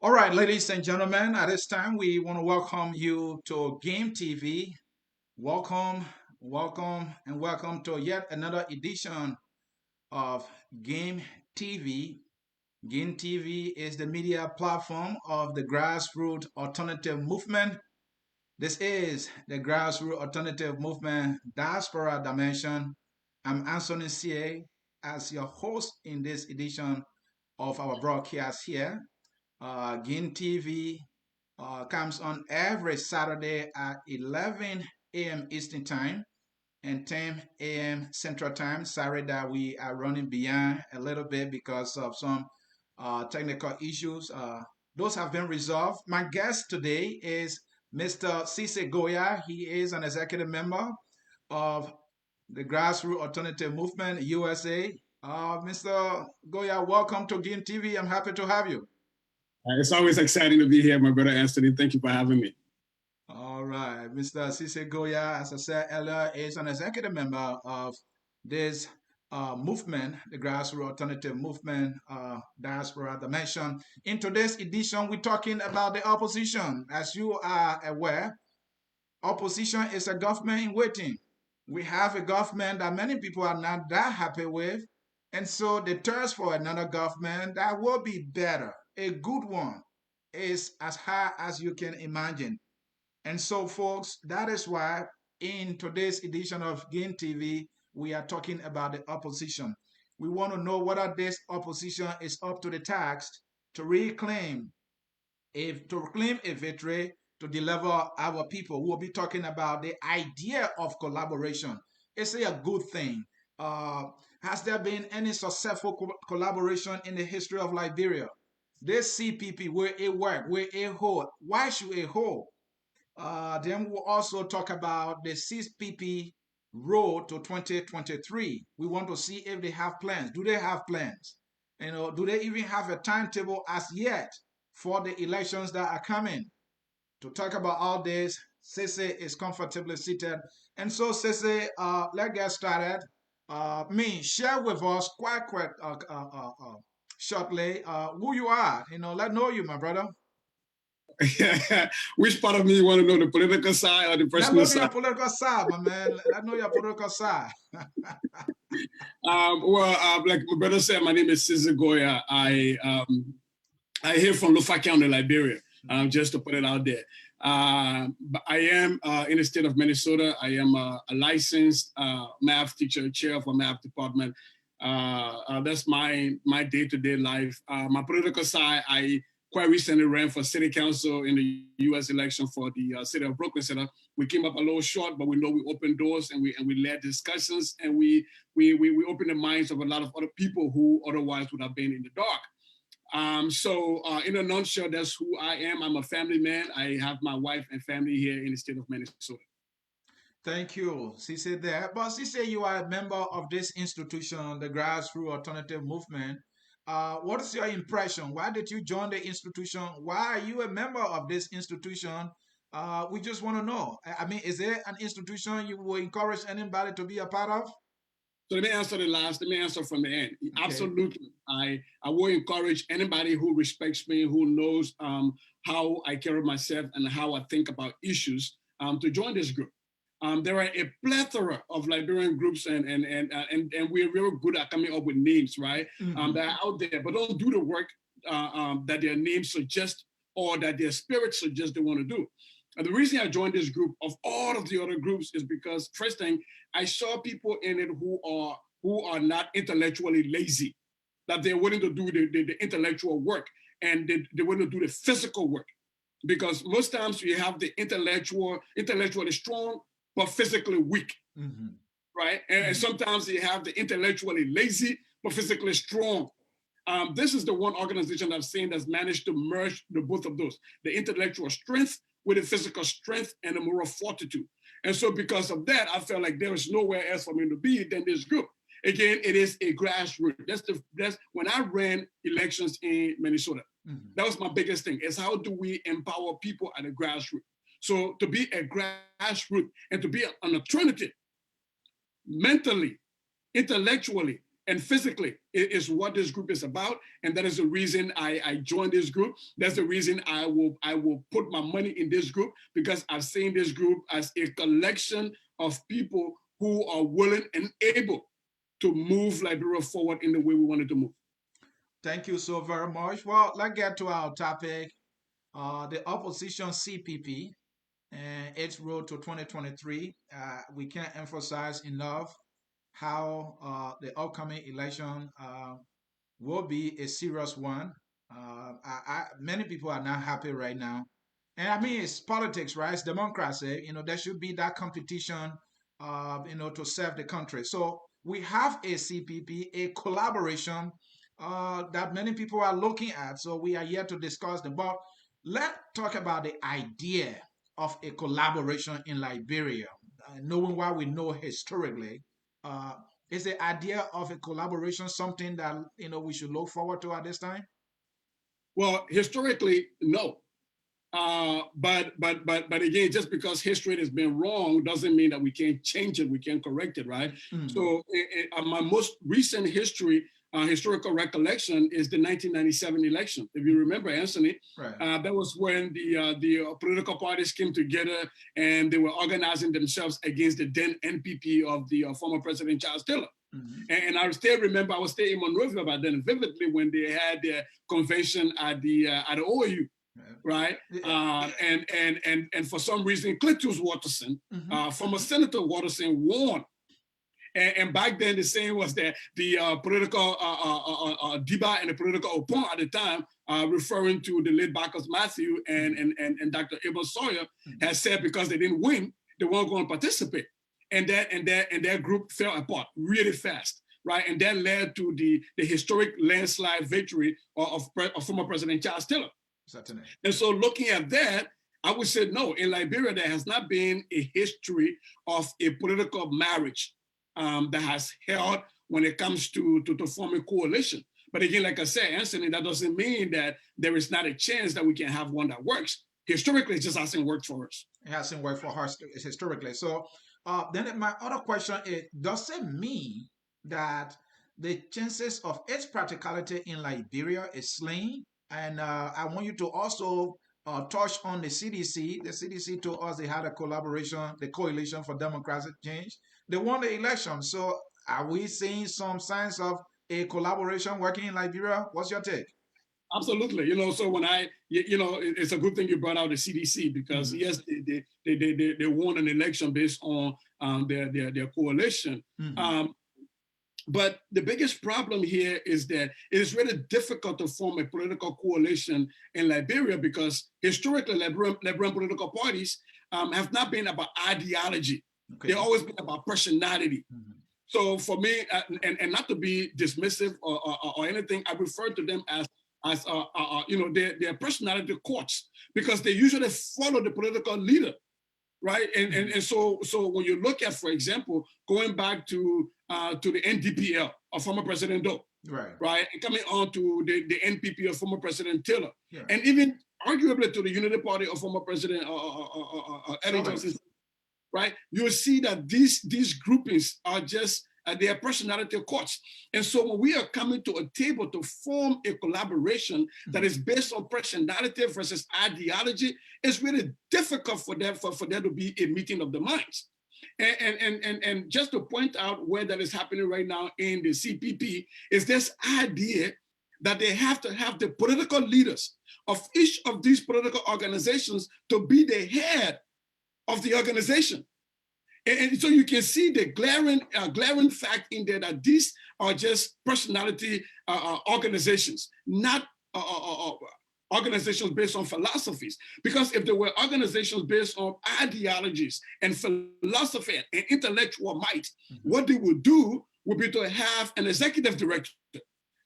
All right, ladies and gentlemen, at this time we want to welcome you to Game TV. Welcome, welcome, and welcome to yet another edition of Game TV. Game TV is the media platform of the grassroots alternative movement. This is the grassroots alternative movement diaspora dimension. I'm Anthony CA as your host in this edition of our broadcast here. Gin TV comes on every Saturday at 11 a.m. Eastern Time and 10 a.m. Central Time. Sorry that we are running behind a little bit because of some technical issues. Those have been resolved. My guest today is Mr. Sizi Goyah. He is an executive member of the Grassroots Alternative Movement USA. Mr. Goyah, welcome to Gin TV. I'm happy to have you. It's always exciting to be here, my brother Anthony. Thank you for having me. All right. Mr. Sizi Goyah, as I said earlier, is an executive member of this movement, the Grassroots Alternative Movement, Diaspora Dimension. In today's edition, we're talking about the opposition. As you are aware, opposition is a government in waiting. We have a government that many people are not that happy with. And so the thirst for another government that will be better, a good one, is as high as you can imagine. And so, folks, that is why in today's edition of Game TV, we are talking about the opposition. We want to know whether this opposition is up to the task to reclaim, if to claim a victory to deliver our people. We'll be talking about the idea of collaboration. Is it a good thing? Uh, has there been any successful collaboration in the history of Liberia? This CPP, where it work, where it hold. Why should it hold? Then we'll also talk about the CPP road to 2023. We want to see if they have plans. Do they have plans? Do they even have a timetable as yet for the elections that are coming? To talk about all this, Sizi is comfortably seated. And so, Sizi, let's get started. Share with us quite shortly who you are. Let know you, my brother. Which part of me you want to know, the political side or the personal side? Let know your political side, my man. Let know your political side. Like my brother said, my name is Sizi Goyah. I hail from Lofa County, Liberia, just to put it out there. But I am in the state of Minnesota. I am a licensed math teacher, chair of a math department. That's my day-to-day life. My political side, I quite recently ran for city council in the U.S. election for the city of Brooklyn Center. We came up a little short, but we know we opened doors and we led discussions and we opened the minds of a lot of other people who otherwise would have been in the dark. So in a nutshell, that's who I am. I'm a family man. I have my wife and family here in the state of Minnesota. Thank you, Sizi there. But Sizi, you are a member of this institution, the Grassroots Alternative Movement. What is your impression? Why did you join the institution? Why are you a member of this institution? We just want to know. I mean, is there an institution you will encourage anybody to be a part of? So let me answer the last. Let me answer from the end. Okay. Absolutely. I will encourage anybody who respects me, who knows how I carry myself and how I think about issues to join this group. There are a plethora of Liberian groups and we're very good at coming up with names, right? Mm-hmm. That are out there, but don't do the work that their names suggest or that their spirit suggests they want to do. And the reason I joined this group of all of the other groups is because first thing, I saw people in it who are not intellectually lazy, that they're willing to do the intellectual work and they're willing to do the physical work. Because most times you have the intellectually strong, but physically weak, mm-hmm. right? And sometimes you have the intellectually lazy, but physically strong. This is the one organization I've seen that's managed to merge the both of those, the intellectual strength with the physical strength and the moral fortitude. And so because of that, I felt like there was nowhere else for me to be than this group. Again, it is a grassroots. That's when I ran elections in Minnesota. Mm-hmm. That was my biggest thing, is how do we empower people at a grassroots? So to be a grassroots and to be an alternative mentally, intellectually, and physically is what this group is about. And that is the reason I joined this group. That's the reason I will put my money in this group, because I've seen this group as a collection of people who are willing and able to move Liberia forward in the way we wanted to move. Thank you so very much. Well, let's get to our topic. The opposition CPP and its road to 2023. We can't emphasize enough how the upcoming election will be a serious one. Many people are not happy right now. And I mean, it's politics, right? It's democracy. There should be that competition, to serve the country. So we have a CPP, a collaboration that many people are looking at. So we are here to discuss the but let's talk about the idea of a collaboration in Liberia, knowing what we know historically. Uh, is the idea of a collaboration something that we should look forward to at this time? Well, historically, no. But again, just because history has been wrong doesn't mean that we can't change it, we can correct it, right? Mm-hmm. So my most recent historical recollection is the 1997 election. If you remember, Anthony, right. That was when the political parties came together and they were organizing themselves against the then NPP of the former President Charles Taylor. Mm-hmm. And I still remember, I was still in Monrovia by then vividly when they had their convention at the OAU. Right, and for some reason, Cletus Watterson, mm-hmm. Former Senator Watterson, won. And back then, the saying was that the political Diba and the political opponent at the time, referring to the late Bacchus Matthew and Dr. Abel Sawyer, mm-hmm. had said because they didn't win, they weren't going to participate, and that group fell apart really fast. Right, and that led to the historic landslide victory of former President Charles Taylor. Certainly. And so looking at that, I would say no, in Liberia, there has not been a history of a political marriage that has held when it comes to form a coalition. But again, like I said, Anthony, that doesn't mean that there is not a chance that we can have one that works. Historically, it just hasn't worked for us. It hasn't worked for us historically. So then my other question is, does it mean that the chances of its practicality in Liberia is slim? And I want you to also touch on the CDC. The CDC told us they had a collaboration, the Coalition for Democratic Change. They won the election. So are we seeing some signs of a collaboration working in Liberia? What's your take? Absolutely. So when it's a good thing you brought out the CDC because mm-hmm. yes, they won an election based on their coalition. Mm-hmm. But the biggest problem here is that it is really difficult to form a political coalition in Liberia because historically Liberian political parties have not been about ideology. Okay. They've always been about personality. Mm-hmm. So for me, and not to be dismissive or anything, I refer to them as their personality courts because they usually follow the political leader. Right, and so when you look at, for example, going back to the NDPL of former President Doe, right, and coming on to the NPP of former President Taylor, yeah. and even arguably to the Unity Party of former President Eddie Johnson, right, you will see that these groupings are just their personality courts. And so when we are coming to a table to form a collaboration mm-hmm. that is based on personality versus ideology, it's really difficult for them for there to be a meeting of the minds. And just to point out where that is happening right now in the CPP is this idea that they have to have the political leaders of each of these political organizations to be the head of the organization. And so you can see the glaring fact in there that these are just personality organizations, not organizations based on philosophies. Because if there were organizations based on ideologies and philosophy and intellectual might, mm-hmm. what they would do would be to have an executive director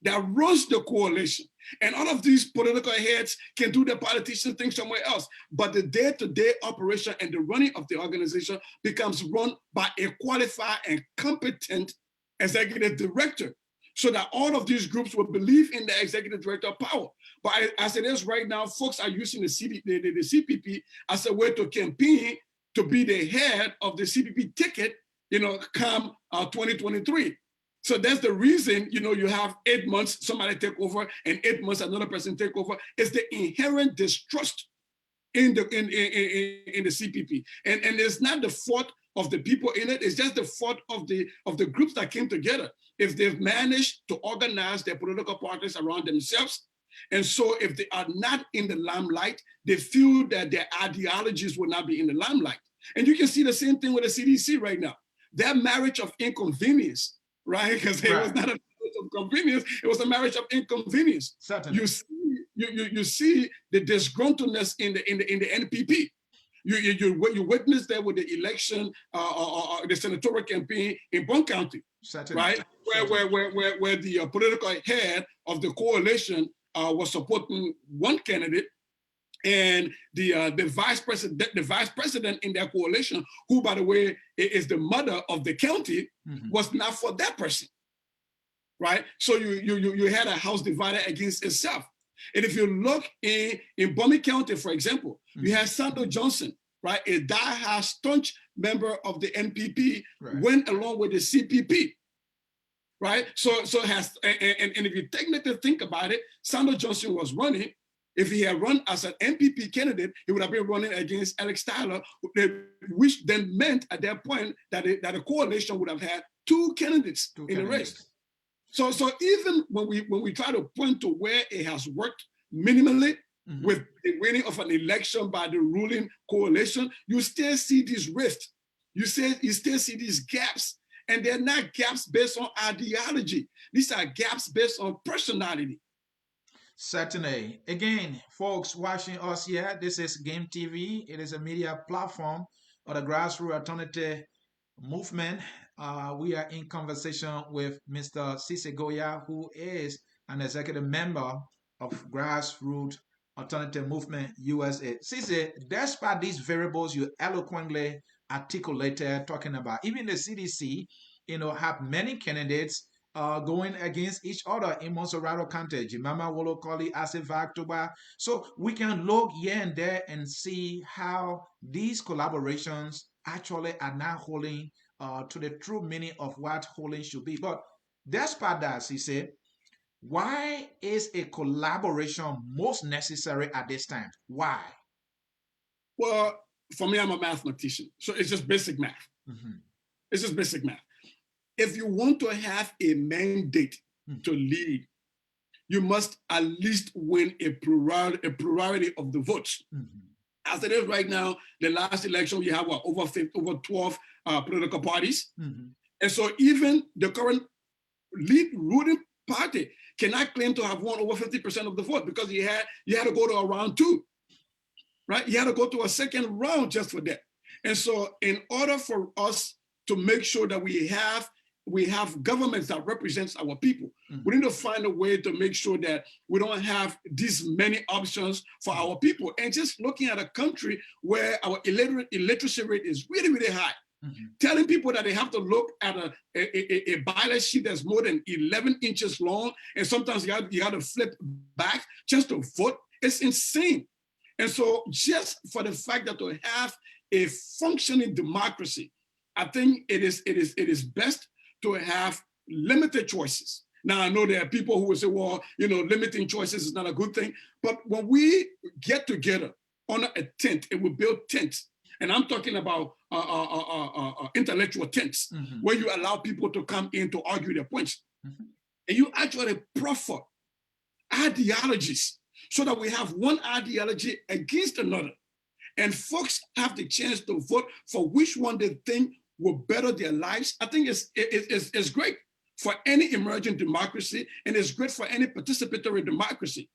that runs the coalition. And all of these political heads can do the politician thing somewhere else. But the day-to-day operation and the running of the organization becomes run by a qualified and competent executive director so that all of these groups will believe in the executive director power. But as it is right now, folks are using the CPP as a way to campaign to be the head of the CPP ticket, come 2023. So that's the reason, you have 8 months, somebody take over, and 8 months, another person take over. It's the inherent distrust in the CPP. And it's not the fault of the people in it, it's just the fault of the groups that came together. If they've managed to organize their political parties around themselves, and so if they are not in the limelight, they feel that their ideologies will not be in the limelight. And you can see the same thing with the CDC right now. Their marriage of inconvenience, right? Because it was not a marriage of convenience, it was a marriage of inconvenience. Certainly. You see the disgruntledness in the NPP. You witness that with the election, the senatorial campaign in Bond County, Certainly. right? Where the political head of the coalition was supporting one candidate, and the vice president in that coalition, who, by the way, is the mother of the county, was not for that person, right? So you had a house divided against itself. And if you look in Bowman County, for example, you had Sandra Johnson, right, a die-hard staunch member of the NPP, went along with the CPP, right? So if you technically think about it, Sandra Johnson was running. If he had run as an NPP candidate, he would have been running against Alex Tyler, which then meant at that point that a coalition would have had two candidates in the race. So even when we try to point to where it has worked minimally with the winning of an election by the ruling coalition, you still see these rifts. You still see these gaps, and they're not gaps based on ideology. These are gaps based on personality. Certainly. Again, folks watching us here, this is Game TV. It is a media platform of the grassroots alternative movement. We are in conversation with Mr. Sizi Goyah, who is an executive member of Grassroots Alternative Movement USA. Sizi, despite these variables you eloquently articulated, talking about, even the CDC, have many candidates going against each other in Monserrato County, Jimama, Wolokoli, Aseva, Toba. So we can look here and there and see how these collaborations actually are not holding to the true meaning of what holding should be. But despite that, he said, why is a collaboration most necessary at this time? Why? Well, for me, I'm a mathematician, so it's just basic math. It's just basic math. If you want to have a mandate to lead, you must at least win a plurality of the votes. As it is right now, the last election, we have over 12 political parties. And so even the current lead ruling party cannot claim to have won over 50% of the vote, because you had to go to a round two, right? You had to go to a second round just for that. And so in order for us to make sure that we have governments that represents our people, we need to find a way to make sure that we don't have these many options for our people. And just looking at a country where our illiteracy rate is really, really high, telling people that they have to look at a ballot sheet that's more than 11 inches long, and sometimes you got to flip back just to vote, it's insane. And so just for the fact that to have a functioning democracy, I think it is best to have limited choices. Now, I know there are people who will say, well, limiting choices is not a good thing. But when we get together on a tent and we build tents, and I'm talking about intellectual tents, where you allow people to come in to argue their points, and you actually proffer ideologies so that we have one ideology against another. And folks have the chance to vote for which one they think will better their lives. I think it's great for any emerging democracy, and it's great for any participatory democracy.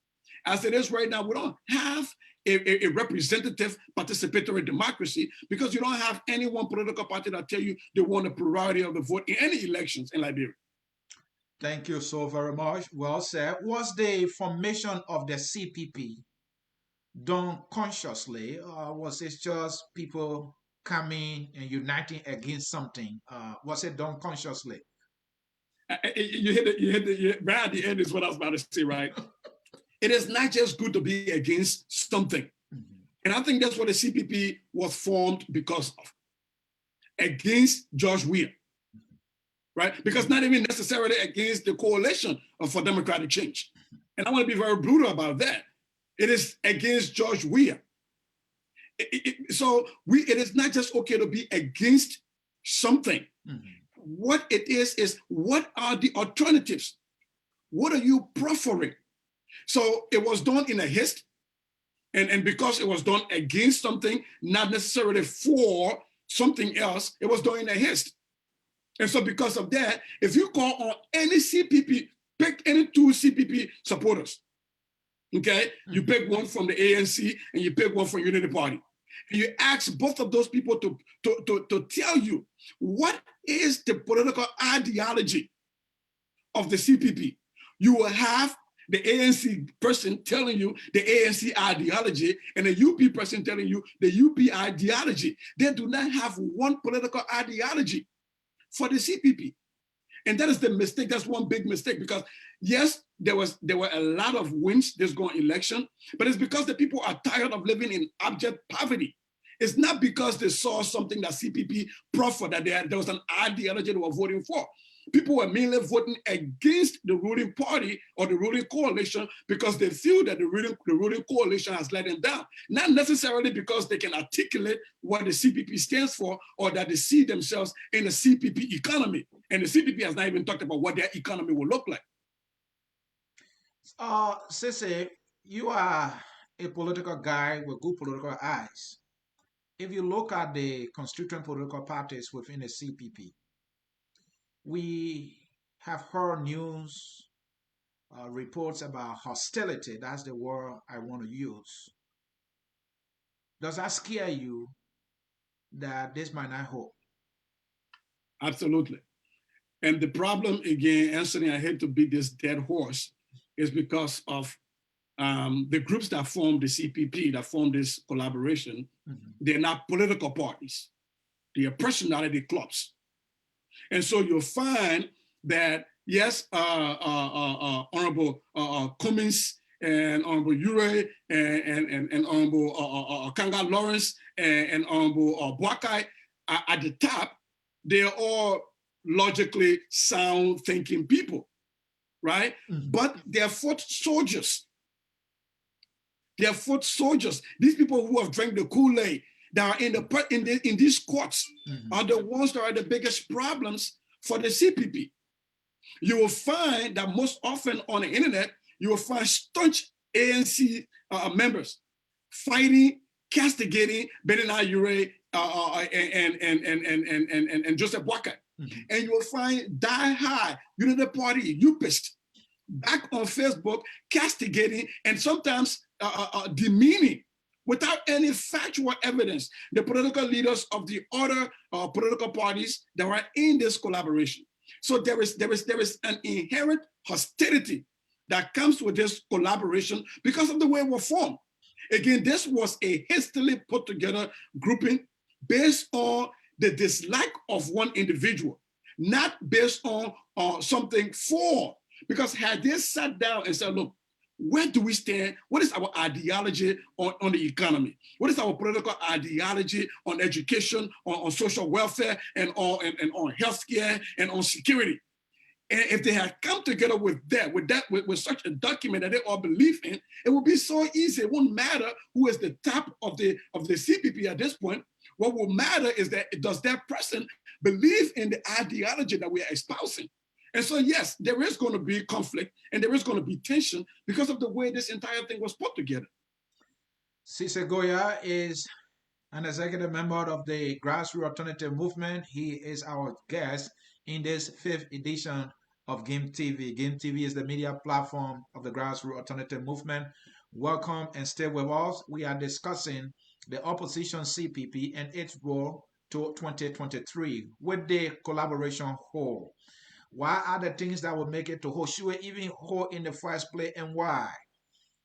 As it is right now, we don't have a representative participatory democracy, because you don't have any one political party that tell you they want a plurality of the vote in any elections in Liberia. Thank you so very much. Well said. Was the formation of the CPP done consciously, or was it just people coming and uniting against something? Was it done consciously? You hit it right at the end is what I was about to say, right? It is not just good to be against something. And I think that's what the CPP was formed because of. Against George Weah. right? Because not even necessarily against the coalition for democratic change. And I want to be very brutal about that. It is against George Weah. So it is not just okay to be against something. What it is what are the alternatives? What are you proffering? So it was done in a haste, and because it was done against something, not necessarily for something else, it was done in a haste. And so because of that, if you call on any CPP, pick any two CPP supporters, okay? You pick one from the ANC and you pick one from Unity Party. And you ask both of those people to tell you what is the political ideology of the CPP. You will have the ANC person telling you the ANC ideology and a UP person telling you the UP ideology. They do not have one political ideology for the CPP. And that is the mistake. That's one big mistake, because yes, there were a lot of wins this going election, but it's because the people are tired of living in abject poverty. It's not because they saw something that CPP proffered, that there was an ideology they were voting for. People were mainly voting against the ruling party or the ruling coalition because they feel that the ruling coalition has let them down. Not necessarily because they can articulate what the CPP stands for or that they see themselves in the CPP economy. And the CPP has not even talked about what their economy will look like. Sizi, you are a political guy with good political eyes. If you look at the constituent political parties within the CPP, we have heard news reports about hostility. That's the word I want to use. Does that scare you that this might not hold? Absolutely. And the problem, again, Anthony, I hate to beat this dead horse, is because of the groups that form the CPP, that form this collaboration. They're not political parties. They are personality clubs. And so you'll find that, yes, Honorable Cummings and Honorable Ure and Honorable Kanga Lawrence and Honorable Boakai at the top, they're all logically sound thinking people, right? But they're foot soldiers. They're foot soldiers. These people who have drank the Kool-Aid that are in these courts are the ones that are the biggest problems for the CPP. You will find that most often on the internet, you will find staunch ANC members fighting, castigating Benina Ure and Joseph Boakai. And you will find die-hard Unity Party UPist back on Facebook castigating and sometimes demeaning without any factual evidence the political leaders of the other political parties that were in this collaboration. So there is an inherent hostility that comes with this collaboration because of the way we're formed. Again, this was a hastily put together grouping based on the dislike of one individual, not based on something for. Because had they sat down and said, look, where do we stand? What is our ideology on the economy? What is our political ideology on education, on social welfare, and on healthcare, and on security? And if they had come together with such a document that they all believe in, it would be so easy. It won't matter who is the top of the CPP at this point. What will matter is that does that person believe in the ideology that we are espousing? And so, yes, there is going to be conflict and there is going to be tension because of the way this entire thing was put together. Sizi Goyah is an executive member of the Grassroots Alternative Movement. He is our guest in this 5th edition of GAME TV. GAME TV is the media platform of the Grassroots Alternative Movement. Welcome and stay with us. We are discussing the opposition CPP and its role to 2023 with the collaboration whole. Why are the things that will make it to Hoshua even whole in the first place, and why?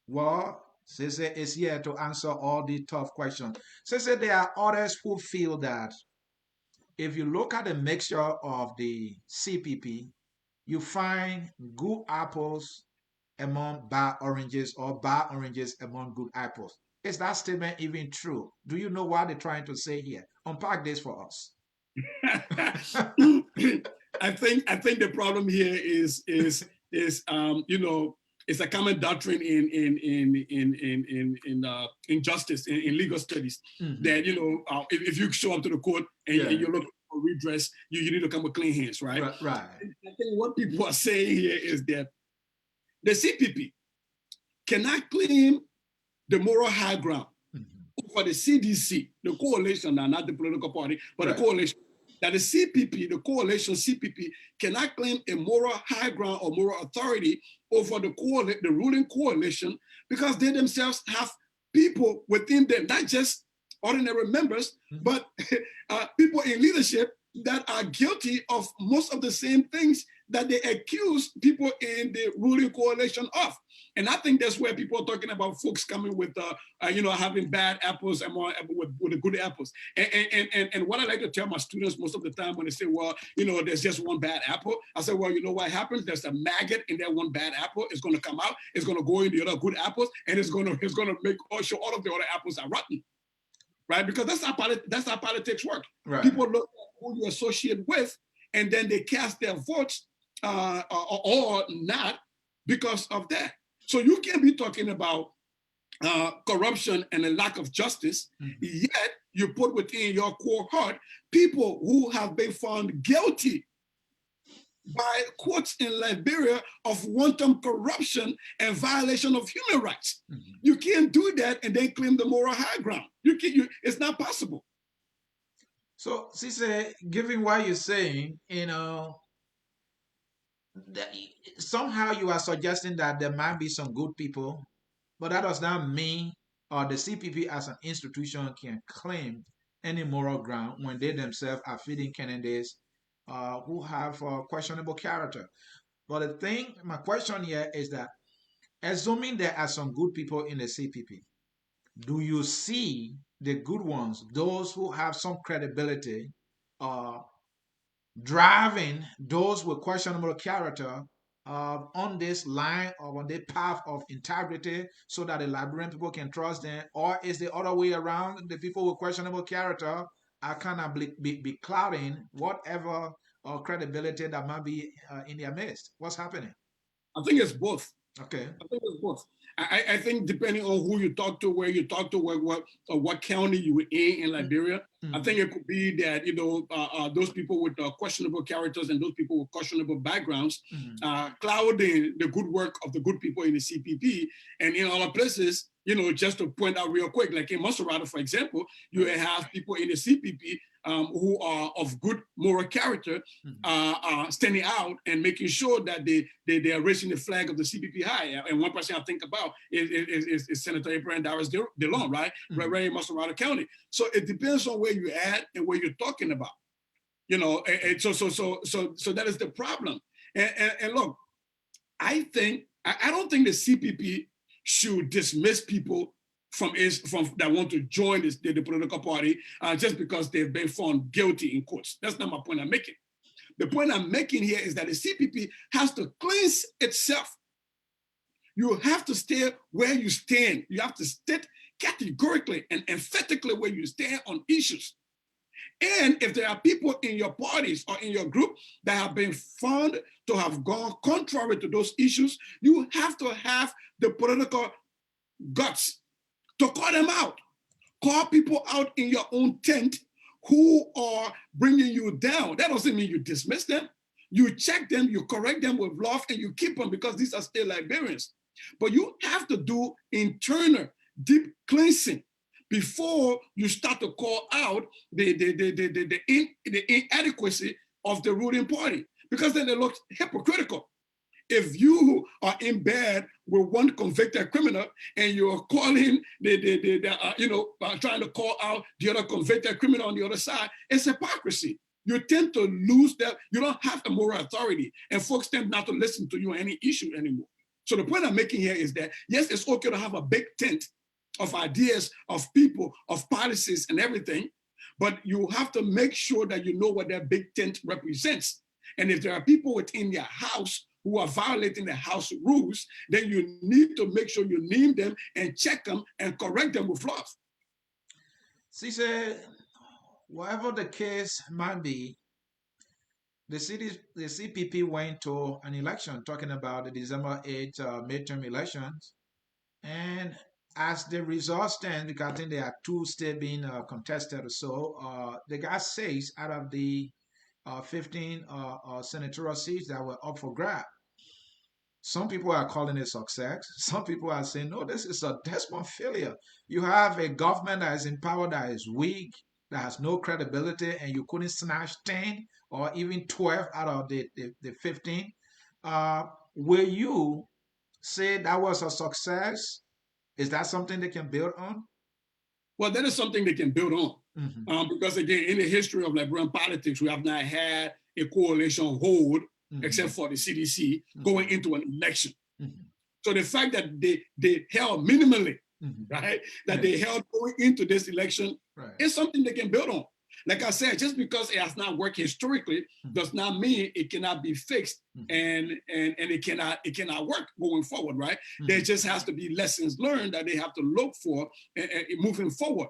Well, Sizi is here to answer all the tough questions. Sizi, there are others who feel that if you look at the mixture of the CPP, you find good apples among bad oranges or bad oranges among good apples. Is that statement even true? Do you know what they're trying to say here? Unpack this for us. I think the problem here it's a common doctrine in justice in legal studies that if you show up to the court and you're looking for redress, you need to come with clean hands, right? Right. I think what people are saying here is that the CPP cannot claim the moral high ground for the CDC, the coalition, now not the political party, but the coalition. That the CPP, the coalition CPP, cannot claim a moral high ground or moral authority over the ruling coalition because they themselves have people within them, not just ordinary members, but people in leadership that are guilty of most of the same things that they accuse people in the ruling coalition of. And I think that's where people are talking about folks coming with, having bad apples and more with the good apples. And what I like to tell my students most of the time when they say, well, there's just one bad apple, I say, well, you know what happens? There's a maggot in that one bad apple. It's going to come out. It's going to go in the other good apples, and it's going to make sure all of the other apples are rotten. Right? Because that's how politics work. Right. People look at who you associate with, and then they cast their votes or not because of that. So you can't be talking about corruption and a lack of justice, yet you put within your core heart people who have been found guilty by courts in Liberia of wanton corruption and violation of human rights. You can't do that and then claim the moral high ground. It's not possible. So, Sizi, given what you're saying, somehow you are suggesting that there might be some good people, but that does not mean the CPP as an institution can claim any moral ground when they themselves are feeding candidates who have questionable character. But my question here is that, assuming there are some good people in the CPP, do you see the good ones, those who have some credibility, driving those with questionable character on this line or on the path of integrity so that the Liberian people can trust them? Or is the other way around? The people with questionable character are kind of be clouding whatever credibility that might be in their midst. What's happening? I think it's both. Okay. I think it's both. I think depending on who you talk to, where you talk to, what county you were in Liberia, I think it could be that those people with questionable characters and those people with questionable backgrounds clouding the good work of the good people in the CPP. And in other places, just to point out real quick, like in Maserati, for example, you have people in the CPP who are of good moral character, standing out and making sure that they are raising the flag of the CPP high. And one person I think about is Senator Abraham Darius DeLong, right? Right in Maserati County. So it depends on where you're at and where you're talking about. And so that is the problem. And look, I don't think the CPP should dismiss people from that want to join the political party just because they've been found guilty in courts. That's not my point I'm making. The point I'm making here is that the CPP has to cleanse itself. You have to stay where you stand. You have to state categorically and emphatically where you stand on issues. And if there are people in your parties or in your group that have been found to have gone contrary to those issues, you have to have the political guts to call them out. Call people out in your own tent who are bringing you down. That doesn't mean you dismiss them. You check them, you correct them with love, and you keep them because these are still Liberians. But you have to do internal deep cleansing before you start to call out the inadequacy of the ruling party, because then it looks hypocritical. If you are in bed with one convicted criminal and you're calling trying to call out the other convicted criminal on the other side, it's hypocrisy. You tend to lose that. You don't have the moral authority, and folks tend not to listen to you on any issue anymore. So the point I'm making here is that, yes, it's okay to have a big tent of ideas, of people, of policies and everything, but you have to make sure that you know what that big tent represents. And if there are people within your house who are violating the house rules, then you need to make sure you name them and check them and correct them with love. Sizi, whatever the case might be, the CPP went to an election talking about the December 8th midterm elections. And as the results stand, because I think there are two still being contested or so, they got 6 out of the 15 senatorial seats that were up for grab. Some people are calling it success. Some people are saying, no, this is a desperate failure. You have a government that is in power that is weak, that has no credibility, and you couldn't snatch 10 or even 12 out of the 15. Will you say that was a success? Is that something they can build on? Well, that is something they can build on. Because again, in the history of Liberian politics, we have not had a coalition hold, except for the CDC, going into an election. So the fact that they held minimally, right, that they held going into this election is something they can build on. Like I said, just because it has not worked historically does not mean it cannot be fixed and it cannot work going forward, right? There just has to be lessons learned that they have to look for moving forward.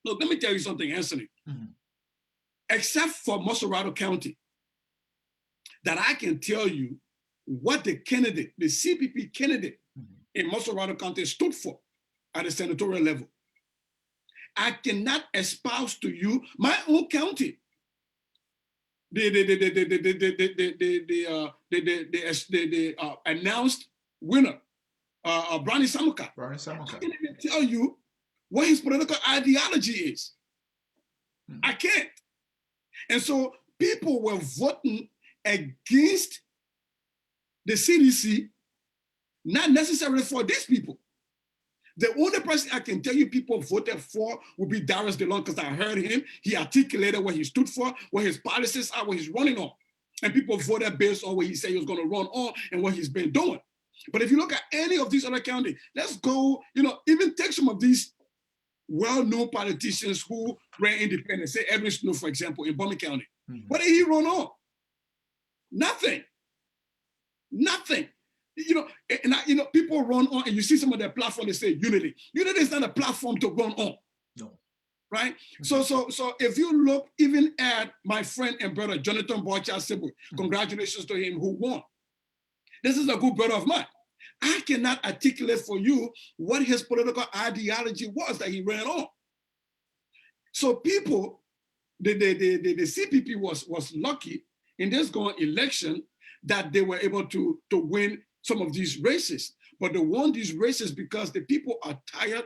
Look, let me tell you something, Anthony. Except for Musselwhite County, that I can tell you what the candidate, the CPP candidate in Musselwhite County stood for at the senatorial level. I cannot espouse to you my own county. The announced winner, Brownie Samuka. I can't even tell you what his political ideology is. I can't. And so people were voting against the CDC, not necessarily for these people. The only person I can tell you people voted for would be Darius DeLong, because I heard him. He articulated what he stood for, what his policies are, what he's running on. And people voted based on what he said he was going to run on and what he's been doing. But if you look at any of these other counties, let's go, even take some of these well-known politicians who ran independent, say Edwin Snow, for example, in Bowman County. What did he run on? Nothing. Nothing. People run on, and you see some of their platform, they say unity. Unity is not a platform to run on. No. Right? So if you look even at my friend and brother, Jonathan Boycha-Sibwe, congratulations to him who won. This is a good brother of mine. I cannot articulate for you what his political ideology was that he ran on. So people, the CPP was lucky in this going election that they were able to win some of these races. But they won these races because the people are tired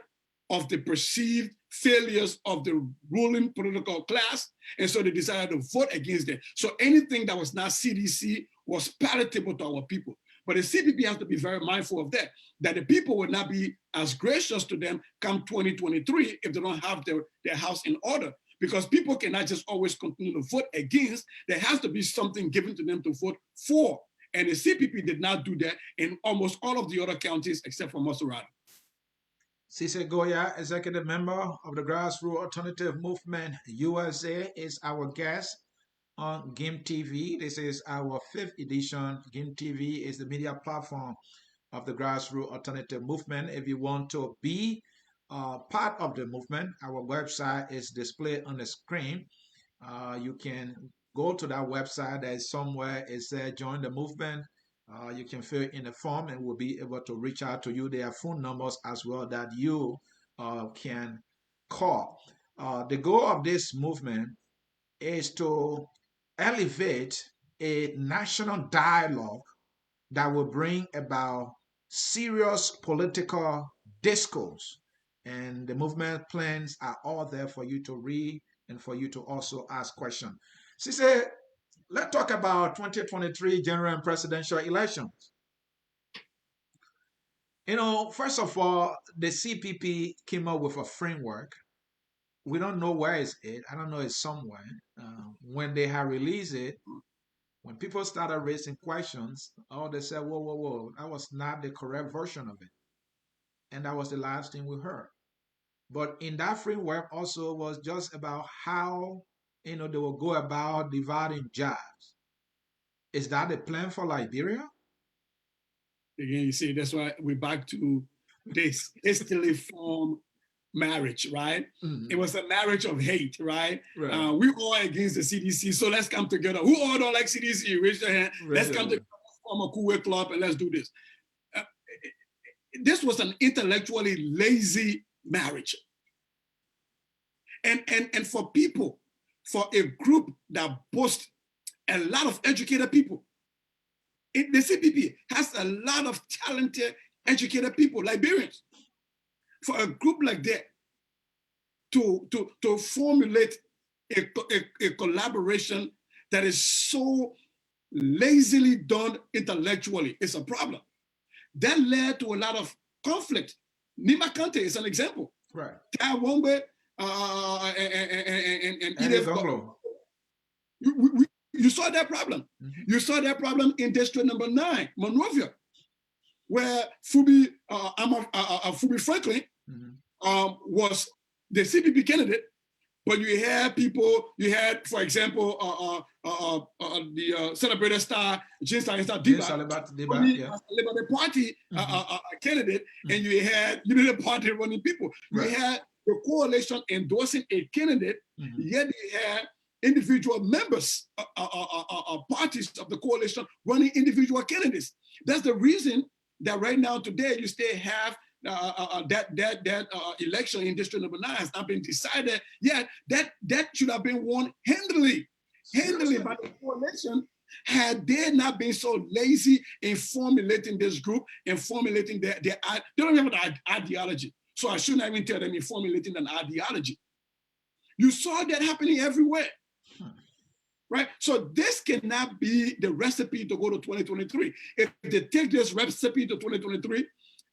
of the perceived failures of the ruling political class, and so they decided to vote against them. So anything that was not CDC was palatable to our people. But the CPP has to be very mindful of that the people will not be as gracious to them come 2023 if they don't have their house in order. Because people cannot just always continue to vote against. There has to be something given to them to vote for. And the CPP did not do that in almost all of the other counties except for Musselwhite. Sizi Goyah, executive member of the Grassroots Alternative Movement USA, is our guest on GIM TV. This is our 5th edition. GIM TV is the media platform of the Grassroots Alternative Movement. If you want to be part of the movement, our website is displayed on the screen. You can go to that website. There's somewhere it says join the movement. You can fill in the form and we'll be able to reach out to you. There are phone numbers as well that you can call. The goal of this movement is to elevate a national dialogue that will bring about serious political discourse. And the movement plans are all there for you to read and for you to also ask questions. She said, let's talk about 2023 general and presidential elections. First of all, the CPP came up with a framework. We don't know where is it. I don't know, it's somewhere. When they have released it, when people started raising questions, they said, whoa, whoa, whoa, that was not the correct version of it. And that was the last thing we heard. But in that framework also was just about how, they will go about dividing jobs. Is that the plan for Liberia? Again, you see, that's why we're back to this hastily formed marriage, right? Mm-hmm. It was a marriage of hate, right? Right. We all against the CDC, so let's come together. Who all don't like CDC? Raise your hand. Let's come together, form a Kuwait club, and let's do this. This was an intellectually lazy marriage. And for people, for a group that boasts a lot of educated people, the CPP has a lot of talented, educated people, Liberians. For a group like that to formulate a collaboration that is so lazily done intellectually, it's a problem. That led to a lot of conflict. Nima Kante is an example. Right. Wongbe and Edith. You saw that problem. Mm-hmm. You saw that problem in District Number 9, Monrovia, where Phoebe Franklin was the CPP candidate, but you had people, for example, the celebrated star, Jean Star Diba, Liberty Party candidate, and you had Unity Party running people. Right. You had the coalition endorsing a candidate, yet you had individual members, parties of the coalition running individual candidates. That's the reason that right now, today, you still have that election in District Number 9 has not been decided yet. That should have been won handily by the coalition had they not been so lazy in formulating this group and formulating their they don't have an ideology. So I shouldn't even tell them in formulating an ideology. You saw that happening everywhere. Right? So this cannot be the recipe to go to 2023. If they take this recipe to 2023,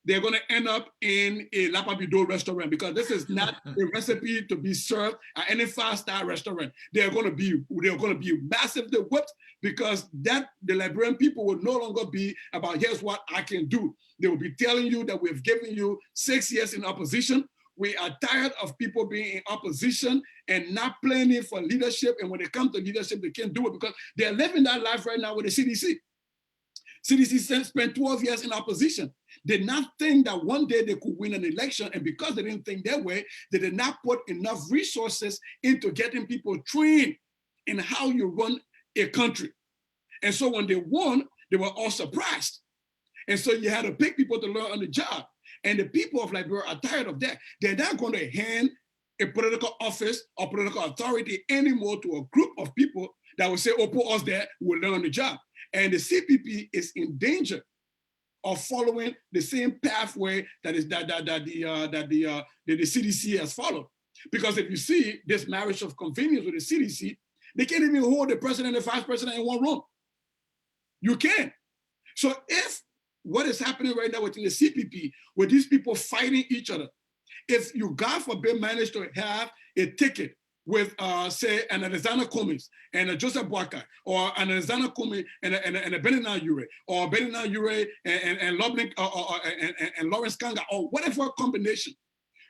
they're going to end up in a Lapabido restaurant, because this is not a recipe to be served at any five-star restaurant. They're going to be massively whipped, because the Liberian people will no longer be about, here's what I can do. They will be telling you that we've given you 6 years in opposition. We are tired of people being in opposition and not planning for leadership. And when they come to leadership, they can't do it because they're living that life right now with the CDC. CDC spent 12 years in opposition. They did not think that one day they could win an election. And because they didn't think that way, they did not put enough resources into getting people trained in how you run a country. And so when they won, they were all surprised. And so you had to pick people to learn on the job. And the people of Liberia are tired of that. They're not going to hand a political office or political authority anymore to a group of people that will say, oh, put us there, we'll learn on the job. And the CPP is in danger of following the same pathway that the CDC has followed. Because if you see this marriage of convenience with the CDC, they can't even hold the president and the vice president in one room. You can't. So if what is happening right now within the CPP, with these people fighting each other, if you, God forbid, manage to have a ticket with, say, an Alexander Cummings and a Joseph Boakai, or an Alexander Cummings and a Benina Ure, or Benina Ure and Lawrence Kanga, or whatever combination,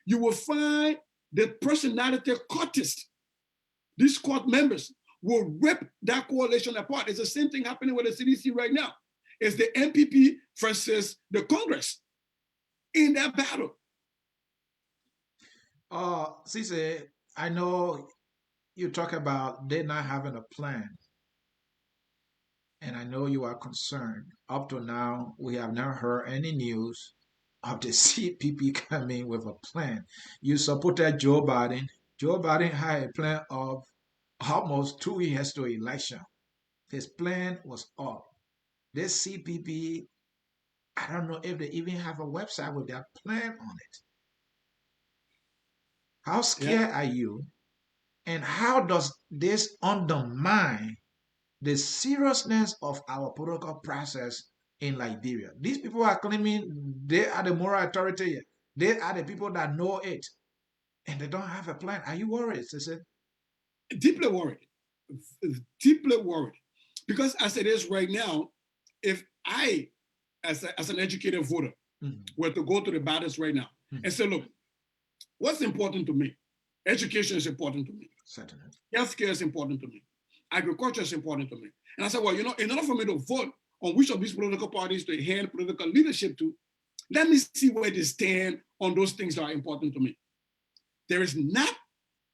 you will find the personality cultists, these court members, will rip that coalition apart. It's the same thing happening with the CDC right now. It's the NPP versus the Congress in that battle. Sizi, I know you talk about they not having a plan. And I know you are concerned. Up to now, we have not heard any news of the CPP coming with a plan. You supported Joe Biden. Joe Biden had a plan of almost 2 years to election. His plan was up. This CPP, I don't know if they even have a website with their plan on it. How scared are you? And how does this undermine the seriousness of our political process in Liberia? These people are claiming they are the moral authority. They are the people that know it. And they don't have a plan. Are you worried, Sizi? Deeply worried. Deeply worried. Because as it is right now, if I, as an educated voter, were to go to the ballots right now and say, look, what's important to me? Education is important to me. Certainly. Healthcare is important to me. Agriculture is important to me. And I said, well, in order for me to vote on which of these political parties to hand political leadership to, let me see where they stand on those things that are important to me. There is not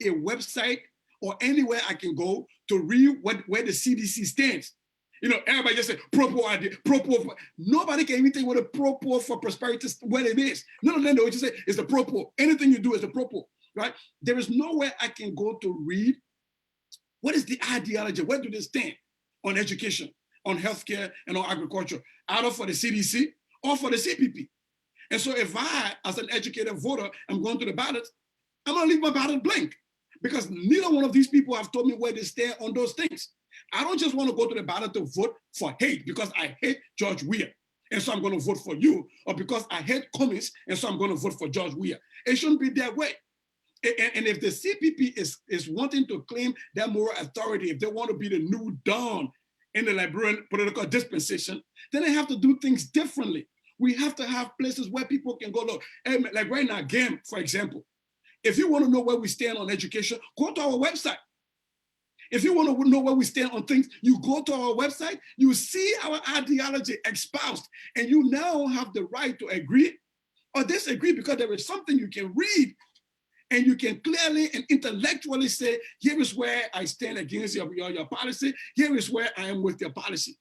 a website or anywhere I can go to read where the CDC stands. You know, everybody just say pro-poor idea, pro-poor. Nobody can even think what a pro-poor for prosperity, what it is. None of them know what you say is the pro-poor. Anything you do is the pro-poor, right? There is nowhere I can go to read what is the ideology, where do they stand on education, on healthcare, and on agriculture, either for the CDC or for the CPP. And so if I, as an educated voter, am going to the ballot, I'm gonna leave my ballot blank because neither one of these people have told me where they stand on those things. I don't just want to go to the ballot to vote for hate because I hate George Weah, and so I'm going to vote for you, or because I hate Cummings, and so I'm going to vote for George Weah. It shouldn't be that way. And if the CPP is wanting to claim that moral authority, if they want to be the new dawn in the Liberian political dispensation, then they have to do things differently. We have to have places where people can go, look, like right now, GAM, for example. If you want to know where we stand on education, go to our website. If you want to know where we stand on things, you go to our website, you see our ideology espoused, and you now have the right to agree or disagree because there is something you can read and you can clearly and intellectually say, here is where I stand against your policy, here is where I am with your policy.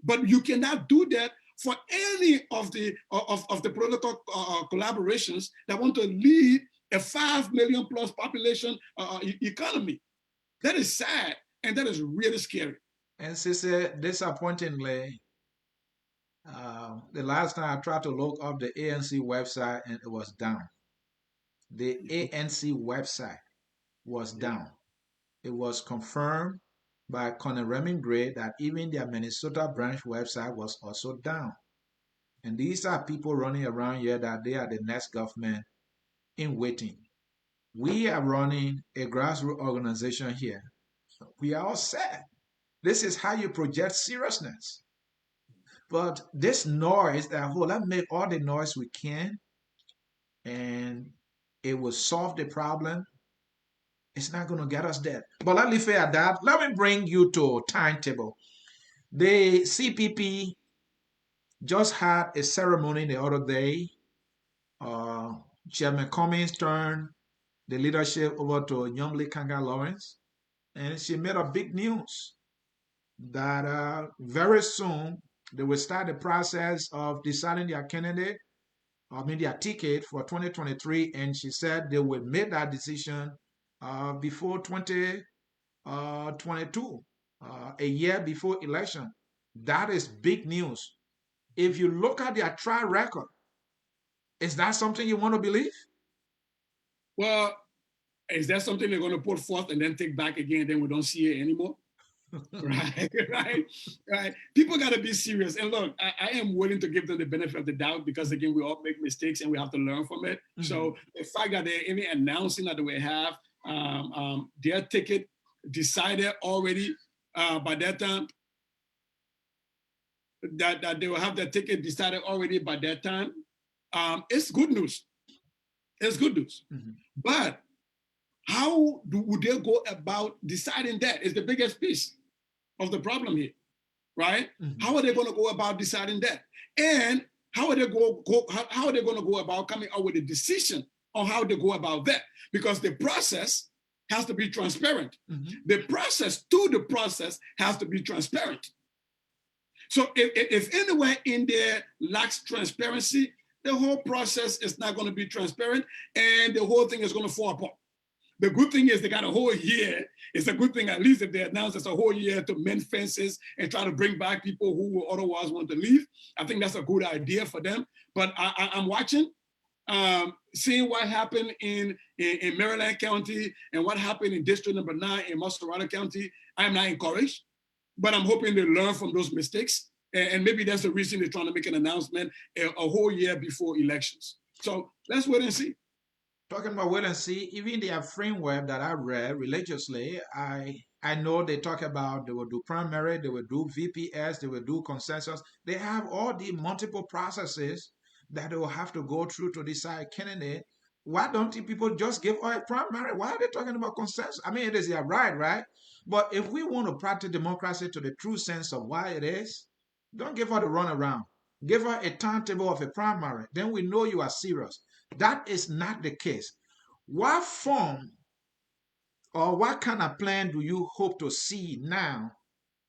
But you cannot do that for any of the political collaborations that want to lead a 5 million plus population economy. That is sad, and that is really scary. And Sizi, disappointingly, the last time I tried to look up the ANC website and it was down. The ANC website was down. It was confirmed by Conor Reming Gray that even their Minnesota branch website was also down. And these are people running around here that they are the next government in waiting. We are running a grassroots organization here. We are all set. This is how you project seriousness. But this noise, that whole, let's make all the noise we can and it will solve the problem. It's not going to get us there. But let me say at that, let me bring you to timetable. The CPP just had a ceremony the other day. Chairman Cummings turned the leadership over to Youngly Kanga Lawrence, and she made a big news that very soon they will start the process of deciding their candidate, their ticket for 2023, and she said they will make that decision before 2022, a year before election. That is big news. If you look at their track record, is that something you want to believe? Well, is that something they're going to put forth and then take back again, and then we don't see it anymore? right. People got to be serious. And look, I am willing to give them the benefit of the doubt because, again, we all make mistakes and we have to learn from it. Mm-hmm. So the fact that there any announcing that they have their ticket decided already by that time, that they will have their ticket decided already by that time, it's good news. It's good news. Mm-hmm. But how would they go about deciding that is the biggest piece of the problem here, right? Mm-hmm. How are they going to go about deciding that? And how are they going to go about coming up with a decision on how to go about that? Because the process has to be transparent. Mm-hmm. The process to the process has to be transparent. So if anywhere in there lacks transparency, the whole process is not going to be transparent and the whole thing is going to fall apart. The good thing is they got a whole year. It's a good thing, at least, if they announce it's a whole year to mend fences and try to bring back people who will otherwise want to leave. I think that's a good idea for them. But I'm watching, seeing what happened in Maryland County and what happened in District Number 9 in Muscarata County. I'm not encouraged, but I'm hoping they learn from those mistakes. And maybe that's the reason they're trying to make an announcement a whole year before elections. So let's wait and see. Talking about wait and see, even their framework that I read religiously, I know they talk about they will do primary, they will do VPS, they will do consensus. They have all the multiple processes that they will have to go through to decide candidate. Why don't people just give a primary? Why are they talking about consensus? I mean, it is their right? But if we want to practice democracy to the true sense of why it is, don't give her the runaround. Give her a timetable of a primary. Then we know you are serious. That is not the case. What form or what kind of plan do you hope to see now,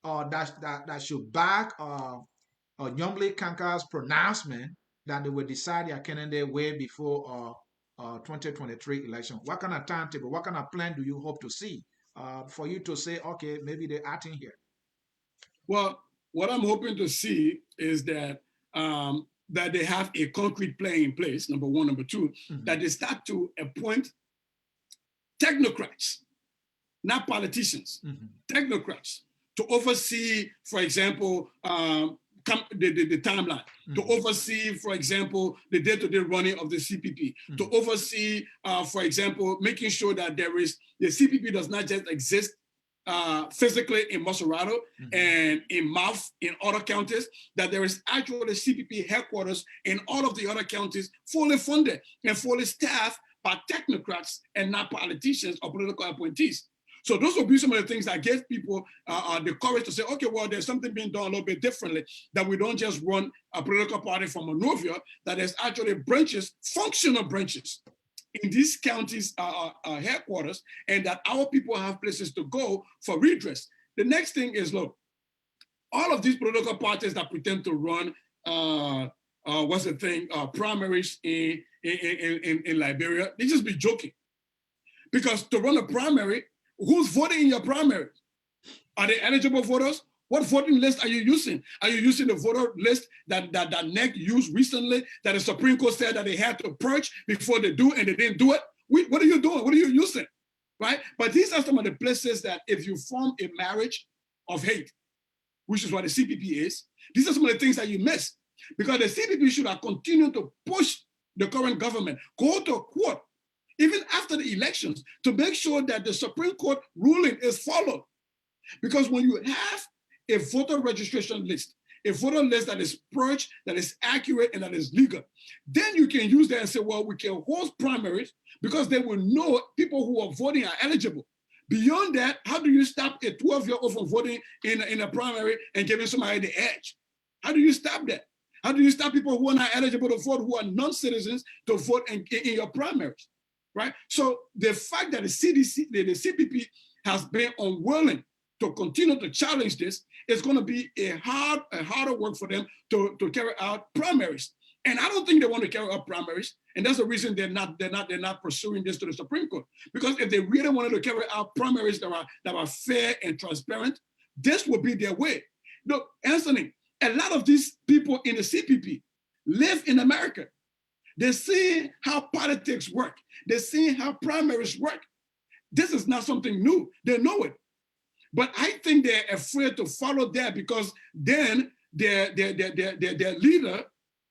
or that should back Nyomble Kanka's pronouncement that they will decide their candidate way before 2023 election? What kind of timetable, what kind of plan do you hope to see for you to say, okay, maybe they're acting here? Well, what I'm hoping to see is that that they have a concrete plan in place, number one. Number two, that they start to appoint technocrats, not politicians, technocrats, to oversee, for example, the timeline, to oversee, for example, the day-to-day running of the CPP, to oversee, for example, making sure that the CPP does not just exist physically in Maserado and in Mouth, in other counties, that there is actually CPP headquarters in all of the other counties, fully funded and fully staffed by technocrats and not politicians or political appointees. So those will be some of the things that give people the courage to say, okay, well, there's something being done a little bit differently, that we don't just run a political party from Monrovia, that there's actually branches, functional branches in these counties' headquarters, and that our people have places to go for redress. The next thing is, look, all of these political parties that pretend to run, primaries in Liberia, they just be joking. Because to run a primary, who's voting in your primary? Are they eligible voters? What voting list are you using? Are you using the voter list that NEC used recently, that the Supreme Court said that they had to purge before they do, and they didn't do it? What are you doing? What are you using? Right? But these are some of the places that if you form a marriage of hate, which is what the CPP is, these are some of the things that you miss. Because the CPP should have continued to push the current government, go to court, even after the elections, to make sure that the Supreme Court ruling is followed. Because when you have a voter registration list, a voter list that is purged, that is accurate, and that is legal, then you can use that and say, well, we can hold primaries because they will know people who are voting are eligible. Beyond that, how do you stop a 12-year-old from voting in a primary and giving somebody the edge? How do you stop that? How do you stop people who are not eligible to vote, who are non-citizens, to vote in your primaries? Right? So the fact that the CPP has been unwilling to continue to challenge this is going to be a harder work for them to carry out primaries. And I don't think they want to carry out primaries, and that's the reason they're not pursuing this to the Supreme Court. Because if they really wanted to carry out primaries that are fair and transparent, this would be their way. Look, Anthony, a lot of these people in the CPP live in America. They're seeing how politics work. They're seeing how primaries work. This is not something new. They know it. But I think they're afraid to follow that, because then their leader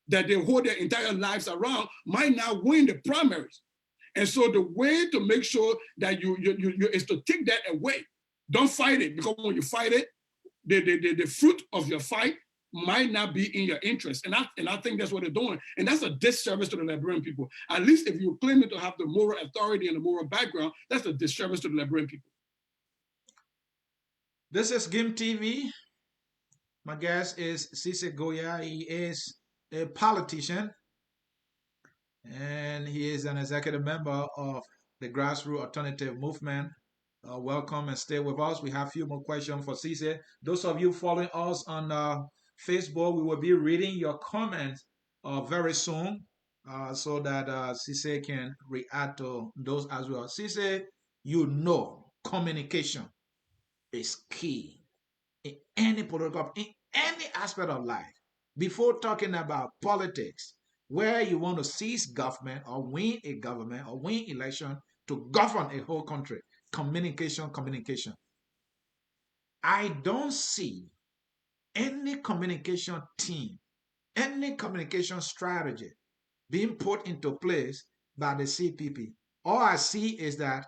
that they hold their entire lives around might not win the primaries. And so the way to make sure that you is to take that away. Don't fight it, because when you fight it, the fruit of your fight might not be in your interest. And I think that's what they're doing. And that's a disservice to the Liberian people. At least if you're claiming to have the moral authority and the moral background, that's a disservice to the Liberian people. This is GIM TV. My guest is Sizi Goyah. He is a politician, and he is an executive member of the Grassroots Alternative Movement. Welcome and stay with us. We have a few more questions for Sizi. Those of you following us on Facebook, we will be reading your comments very soon, so that Sizi can react to those as well. Sizi, you know communication is key in any political, in any aspect of life. Before talking about politics, where you want to seize government or win a government or win election to govern a whole country, communication, communication. I don't see any communication team, any communication strategy being put into place by the CPP. All I see is that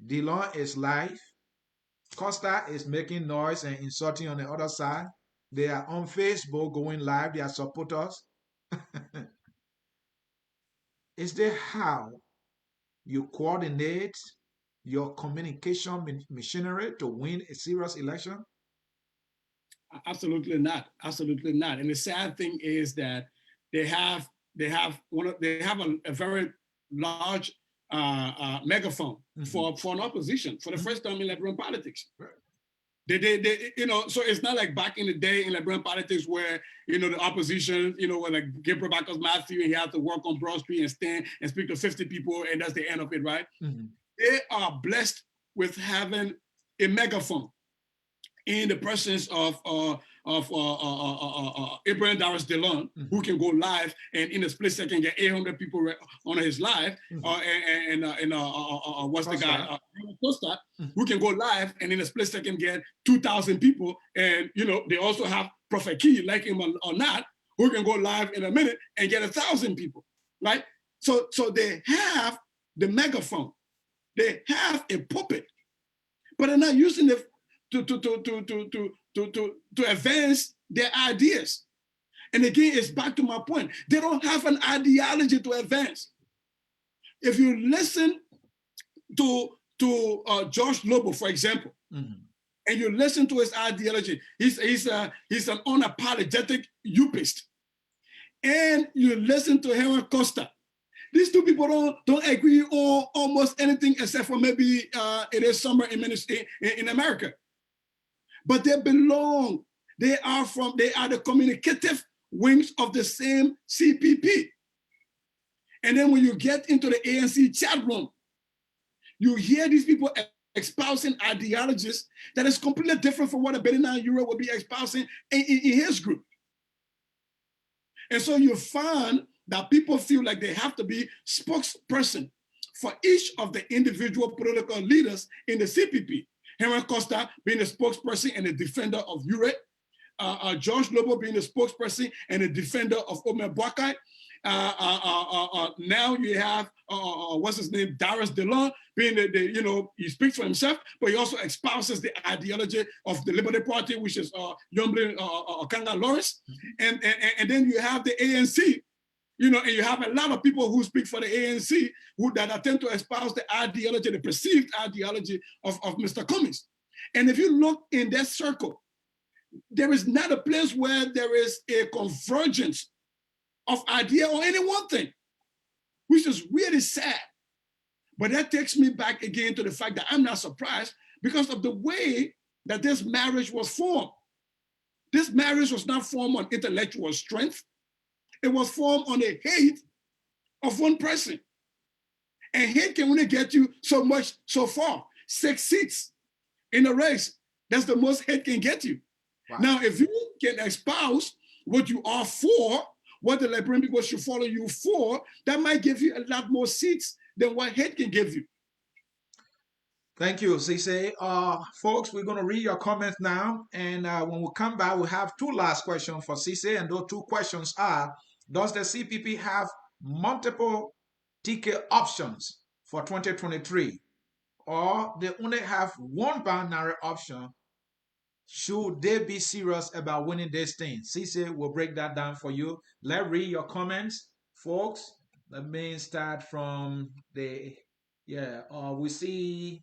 Dillon is live, Costa is making noise and insulting on the other side. They are on Facebook going live, they are supporters. Is there how you coordinate your communication machinery to win a serious election? Absolutely not. Absolutely not. And the sad thing is that they have a very large megaphone for an opposition for the first time in Liberian politics. Right. They, you know, so it's not like back in the day in Liberian politics where, you know, the opposition, you know, where like Gabriel Bacchus Matthew, and he had to work on Broad Street and stand and speak to 50 people, and that's the end of it, right? They are blessed with having a megaphone in the presence of Abraham Darius DeLon, who can go live and in a split second get 800 people on his live, what's the guy, Costa, who can go live and in a split second get 2,000 people, and you know they also have Prophet Key, like him or not, who can go live in a minute and get 1,000 people, right? So they have the megaphone, they have a pulpit, but they're not using it to advance their ideas. And again, it's back to my point. They don't have an ideology to advance. If you listen to George Lobo, for example, and you listen to his ideology, he's an unapologetic Eupist. And you listen to Henry Costa. These two people don't agree on almost anything except for maybe it is summer in America. But they belong. They are the communicative wings of the same CPP. And then when you get into the ANC chat room, you hear these people espousing ideologies that is completely different from what a Billionaire Euro would be espousing in his group. And so you find that people feel like they have to be spokesperson for each of the individual political leaders in the CPP. Henry Costa being the spokesperson and the defender of URE, George Lobo being the spokesperson and the defender of Omer Boakai. Now you have, what's his name, Darius DeLon, being you know, he speaks for himself, but he also espouses the ideology of the Liberty Party, which is Yomble Okanga Lawrence. And then you have the ANC, you know, and you have a lot of people who speak for the ANC that attempt to espouse the ideology, the perceived ideology of Mr. Cummings. And if you look in that circle, there is not a place where there is a convergence of idea on any one thing, which is really sad. But that takes me back again to the fact that I'm not surprised because of the way that this marriage was formed. This marriage was not formed on intellectual strength. It was formed on the hate of one person. And hate can only get you so much so far. 6 seats in a race. That's the most hate can get you. Wow. Now, if you can espouse what you are for, what the Liberian people should follow you for, that might give you a lot more seats than what hate can give you. Thank you, Sizi. Folks, we're going to read your comments now. And when we come back, we have two last questions for Sizi. And those two questions are, does the CPP have multiple ticket options for 2023? Or they only have one binary option? Should they be serious about winning this thing? Sizi will break that down for you. Let's read your comments, folks. Let me start from we see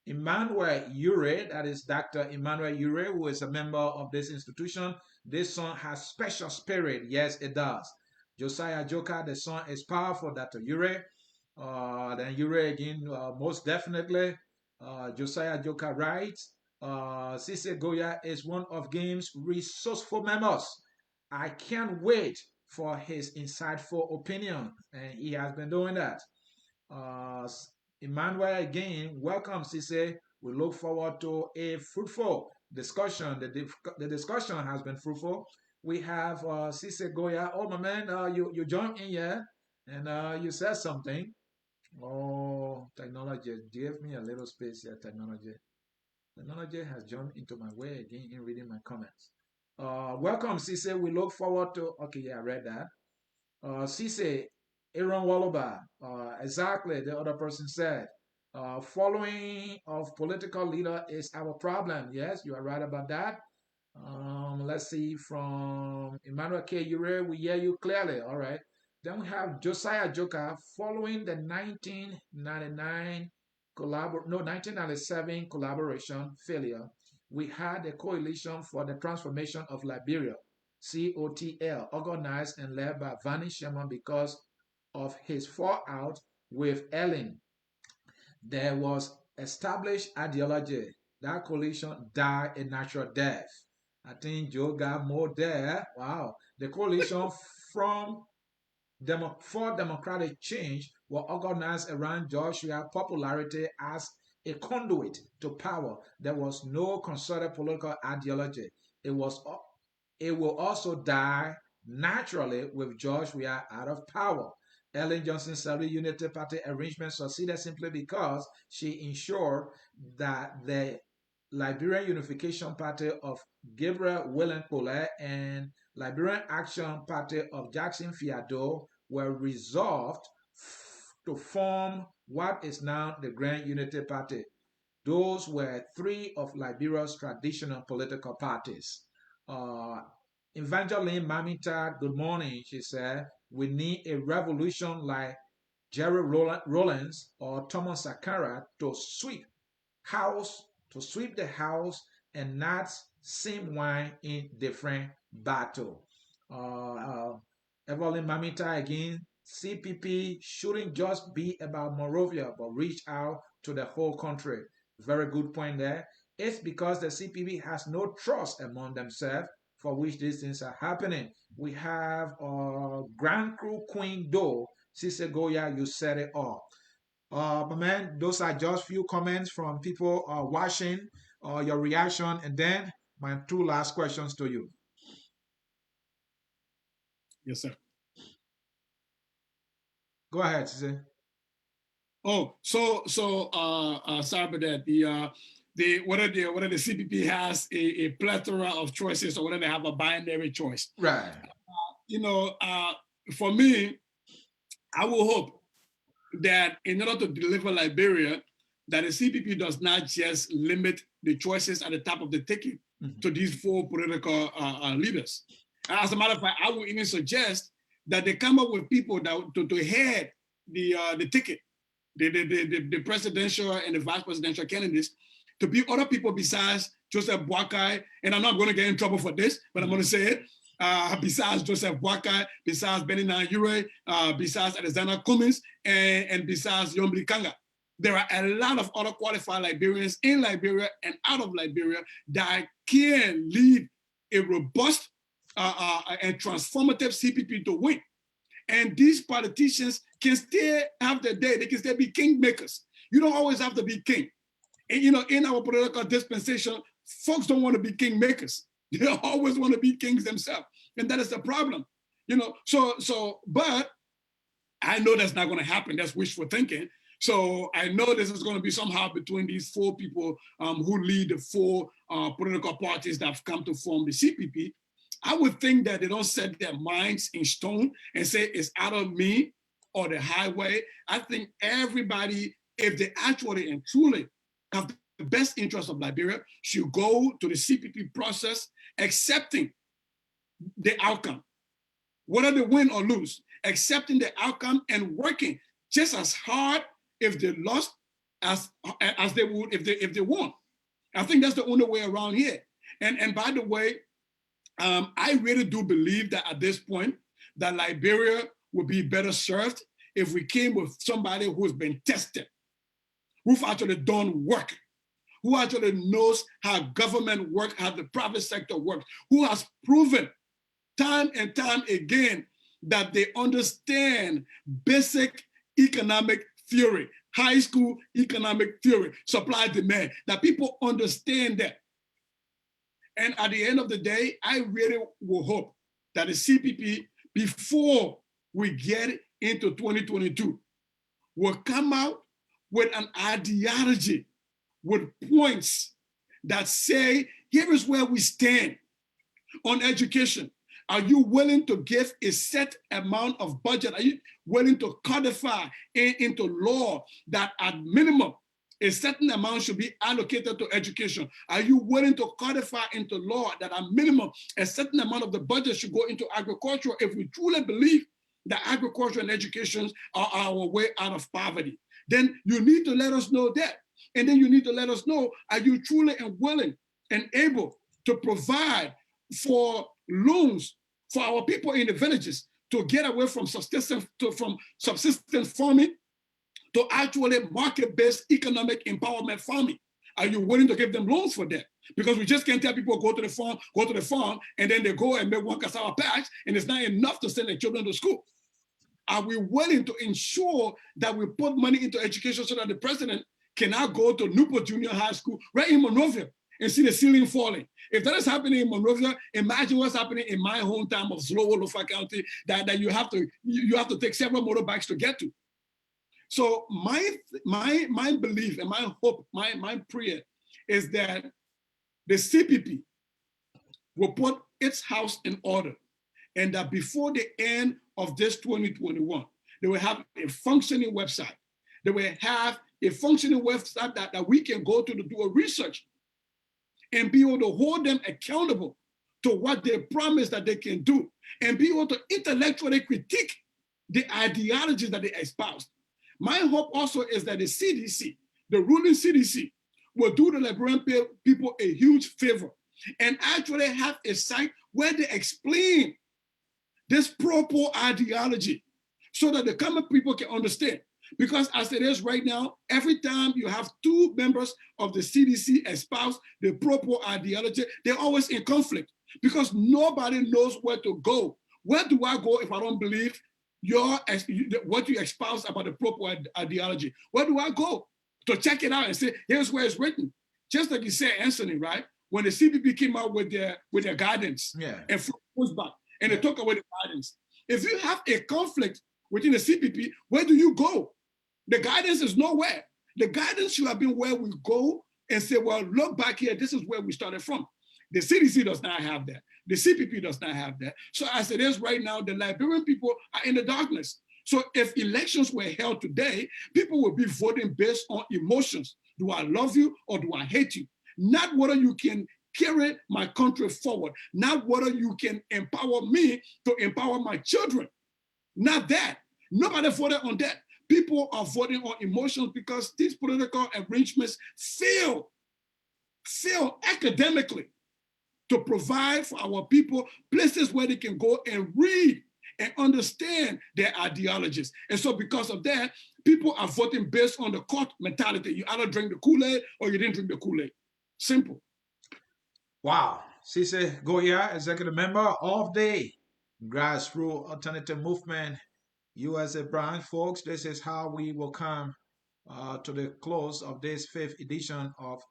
Emmanuel Ure, that is Dr. Emmanuel Ure, who is a member of this institution. This song has special spirit. Yes, it does. Josiah Joka, the song is powerful, Dr. Ure. Then Ure again, most definitely. Josiah Joka writes, Sizi Goyah is one of GAME's resourceful members. I can't wait for his insightful opinion, and he has been doing that. Emmanuel again, welcome, Sizi. We look forward to a fruitful discussion. The discussion has been fruitful. We have Sizi Goyah. Oh, my man, you joined in here, and you said something. Oh, technology, give me a little space here, technology. Technology has jumped into my way again in reading my comments. Welcome, Sizi. We look forward to, okay, yeah, I read that. Sizi, Aaron Waluba, exactly, the other person said. Following of political leader is our problem. Yes, you are right about that. Let's see, from Emmanuel K. Ure, we hear you clearly. All right. Then we have Josiah Joka, following the 1997 collaboration failure. We had a coalition for the transformation of Liberia, COTL, organized and led by Vani Sherman because of his fallout with Ellen. There was established ideology. That coalition died a natural death. I think Joe got more there. Wow. The coalition from for democratic change were organized around Joshua's popularity as a conduit to power. There was no concerted political ideology. It was it will also die naturally with Joshua out of power. Ellen Johnson's Saudi Unity Party arrangement succeeded simply because she ensured that the Liberian Unification Party of Gabriel Willen Pole and Liberian Action Party of Jackson Fiado were resolved to form what is now the Grand Unity Party. Those were three of Liberia's traditional political parties. Uh, Evangeline Mamita, good morning, she said. We need a revolution like Jerry Rollins or Thomas Sankara house to sweep the house and not same wine in different battle. Evelyn Mamita again, CPP shouldn't just be about Morovia, but reach out to the whole country. Very good point there. It's because the CPP has no trust among themselves for which these things are happening. We have Grand Crew Queen Do, Sizi Goyah, you said it all. But man, those are just few comments from people watching, your reaction, and then my two last questions to you. Yes, sir. Go ahead, Sizi. Oh, sorry about that. Whether the CPP has a plethora of choices or whether they have a binary choice. Right. For me, I will hope that in order to deliver Liberia, that the CPP does not just limit the choices at the top of the ticket to these four political leaders. As a matter of fact, I would even suggest that they come up with people that to head the ticket, the presidential and the vice presidential candidates, to be other people besides Joseph Boakai. And I'm not going to get in trouble for this, but I'm going to say it. Besides Joseph Boakai, besides Benny Nayure, besides Alexander Cummins, and besides Yombri Kanga. There are a lot of other qualified Liberians in Liberia and out of Liberia that can lead a robust and transformative CPP to win. And these politicians can still have their day. They can still be kingmakers. You don't always have to be king. And in our political dispensation, folks don't want to be kingmakers. They always want to be kings themselves. And that is the problem. But I know that's not going to happen. That's wishful thinking. So I know this is going to be somehow between these four people who lead the four political parties that have come to form the CPP. I would think that they don't set their minds in stone and say it's out of me or the highway. I think everybody, if they actually and truly have the best interest of Liberia, should go to the CPP process, accepting the outcome, whether they win or lose, accepting the outcome and working just as hard if they lost as they would if they won. I think that's the only way around here. And by the way, I really do believe that at this point, that Liberia would be better served if we came with somebody who's been tested, who've actually done work, who actually knows how government works, how the private sector works, who has proven time and time again that they understand basic economic theory, high school economic theory, supply demand, that people understand that. And at the end of the day, I really will hope that the CPP, before we get into 2022, will come out with an ideology, with points that say, here is where we stand on education. Are you willing to give a set amount of budget? Are you willing to codify into law that at minimum, a certain amount should be allocated to education? Are you willing to codify into law that at minimum, a certain amount of the budget should go into agriculture if we truly believe that agriculture and education are our way out of poverty? Then you need to let us know that. And then you need to let us know, are you truly and willing and able to provide for loans for our people in the villages to get away from subsistence farming to actually market-based economic empowerment farming? Are you willing to give them loans for that? Because we just can't tell people go to the farm, and then they go and make one cassava patch, and it's not enough to send their children to school. Are we willing to ensure that we put money into education so that the president cannot go to Newport Junior High School right in Monrovia and see the ceiling falling? If that is happening in Monrovia, imagine what's happening in my hometown of Zlowo, Lofa County, that you have to take several motorbikes to get to. So my belief and my hope, my prayer is that the CPP will put its house in order, and that before the end of this 2021, they will have a functioning website. They will have a functioning website that we can go to do a research and be able to hold them accountable to what they promise that they can do, and be able to intellectually critique the ideologies that they espouse. My hope also is that the CDC, the ruling CDC, will do the Liberian people a huge favor and actually have a site where they explain this pro-poor ideology so that the common people can understand. Because as it is right now, every time you have two members of the CDC espouse the pro-poor ideology, they're always in conflict because nobody knows where to go. Where do I go if I don't believe what you espouse about the pro-poor ideology? Where do I go to check it out and say, here's where it's written? Just like you said, Anthony, right? When the CPP came out with their guidance and pushback, and they took away the guidance. If you have a conflict within the CPP, where do you go? The guidance is nowhere. The guidance should have been where we go and say, well, look back here, this is where we started from. The CDC does not have that. The CPP does not have that. So as it is right now, the Liberian people are in the darkness. So if elections were held today, people will be voting based on emotions. Do I love you or do I hate you? Not whether you can carry my country forward, not whether you can empower me to empower my children. Not that. Nobody voted on that. People are voting on emotions because these political arrangements fail academically to provide for our people places where they can go and read and understand their ideologies. And so because of that, people are voting based on the court mentality. You either drink the Kool-Aid or you didn't drink the Kool-Aid. Simple. Wow. Sizi Goyah, executive member of the Grassroots Alternative Movement USA branch. Folks, this is how we will come to the close of this 5th edition of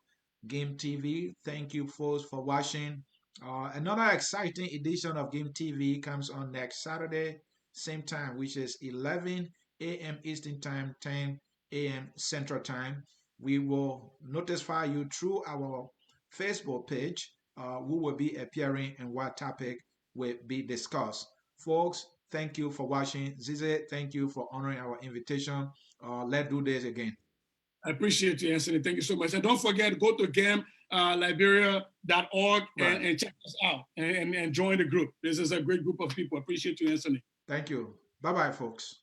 Game TV. Thank you, folks, for watching. Another exciting edition of Game TV comes on next Saturday, same time, which is 11 a.m. Eastern Time, 10 a.m. Central Time. We will notify you through our Facebook page who will be appearing and what topic will be discussed. Folks, thank you for watching. Sizi, thank you for honoring our invitation. Let's do this again. I appreciate you, Anthony. Thank you so much. And don't forget, go to GAM-Liberia.org and check us out and join the group. This is a great group of people. I appreciate you, Anthony. Thank you. Bye-bye, folks.